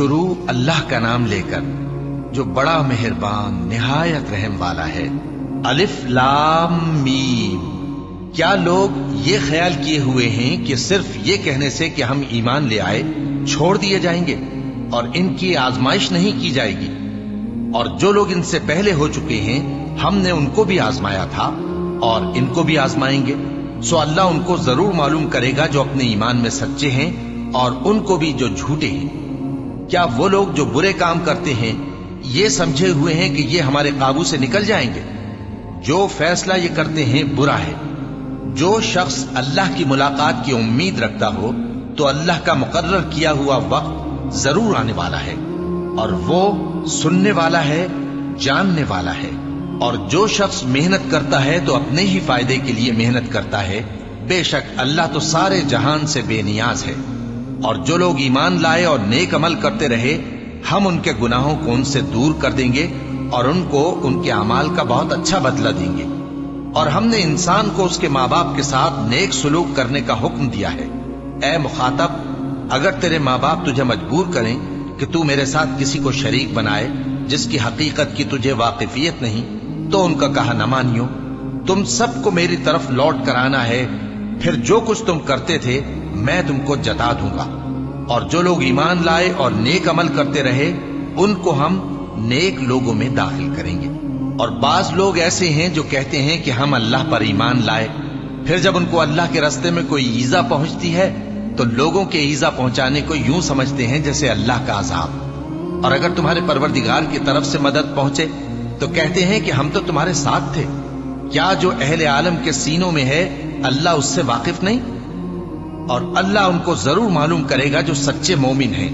شروع اللہ کا نام لے کر جو بڑا مہربان نہایت رحم والا ہے۔ الف لام میم۔ کیا لوگ یہ خیال کیے ہوئے ہیں کہ صرف یہ کہنے سے کہ ہم ایمان لے آئے چھوڑ دیے جائیں گے اور ان کی آزمائش نہیں کی جائے گی؟ اور جو لوگ ان سے پہلے ہو چکے ہیں ہم نے ان کو بھی آزمایا تھا اور ان کو بھی آزمائیں گے، سو اللہ ان کو ضرور معلوم کرے گا جو اپنے ایمان میں سچے ہیں اور ان کو بھی جو جھوٹے ہیں۔ کیا وہ لوگ جو برے کام کرتے ہیں یہ سمجھے ہوئے ہیں کہ یہ ہمارے قابو سے نکل جائیں گے؟ جو فیصلہ یہ کرتے ہیں برا ہے۔ جو شخص اللہ کی ملاقات کی امید رکھتا ہو تو اللہ کا مقرر کیا ہوا وقت ضرور آنے والا ہے، اور وہ سننے والا ہے، جاننے والا ہے۔ اور جو شخص محنت کرتا ہے تو اپنے ہی فائدے کے لیے محنت کرتا ہے، بے شک اللہ تو سارے جہان سے بے نیاز ہے۔ اور جو لوگ ایمان لائے اور نیک عمل کرتے رہے ہم ان کے گناہوں کو ان سے دور کر دیں گے اور ان کو ان کے اعمال کا بہت اچھا بدلہ دیں گے۔ اور ہم نے انسان کو اس کے ماں باپ کے ساتھ نیک سلوک کرنے کا حکم دیا ہے۔ اے مخاطب، اگر تیرے ماں باپ تجھے مجبور کریں کہ تو میرے ساتھ کسی کو شریک بنائے جس کی حقیقت کی تجھے واقفیت نہیں تو ان کا کہا نہ مانیو۔ تم سب کو میری طرف لوٹ کر آنا ہے، پھر جو کچھ تم کرتے تھے میں تم کو جتا دوں گا۔ اور جو لوگ ایمان لائے اور نیک عمل کرتے رہے ان کو ہم نیک لوگوں میں داخل کریں گے۔ اور بعض لوگ ایسے ہیں جو کہتے ہیں کہ ہم اللہ پر ایمان لائے، پھر جب ان کو اللہ کے راستے میں کوئی ایذا پہنچتی ہے تو لوگوں کے ایذا پہنچانے کو یوں سمجھتے ہیں جیسے اللہ کا عذاب۔ اور اگر تمہارے پروردگار کی طرف سے مدد پہنچے تو کہتے ہیں کہ ہم تو تمہارے ساتھ تھے۔ کیا جو اہل عالم کے سینوں میں ہے اللہ اس سے واقف نہیں؟ اور اللہ ان کو ضرور معلوم کرے گا جو سچے مومن ہیں،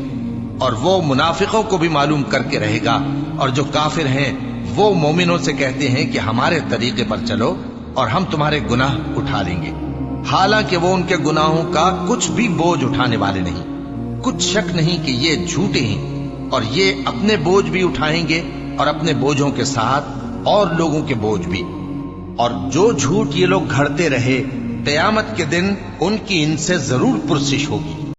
اور وہ منافقوں کو بھی معلوم کر کے رہے گا۔ اور جو کافر ہیں وہ مومنوں سے کہتے ہیں کہ ہمارے طریقے پر چلو اور ہم تمہارے گناہ اٹھا لیں گے، حالانکہ وہ ان کے گناہوں کا کچھ بھی بوجھ اٹھانے والے نہیں۔ کچھ شک نہیں کہ یہ جھوٹے ہیں، اور یہ اپنے بوجھ بھی اٹھائیں گے اور اپنے بوجھوں کے ساتھ اور لوگوں کے بوجھ بھی۔ اور جو جھوٹ یہ لوگ گھڑتے رہے قیامت کے دن ان کی ان سے ضرور پرسش ہوگی۔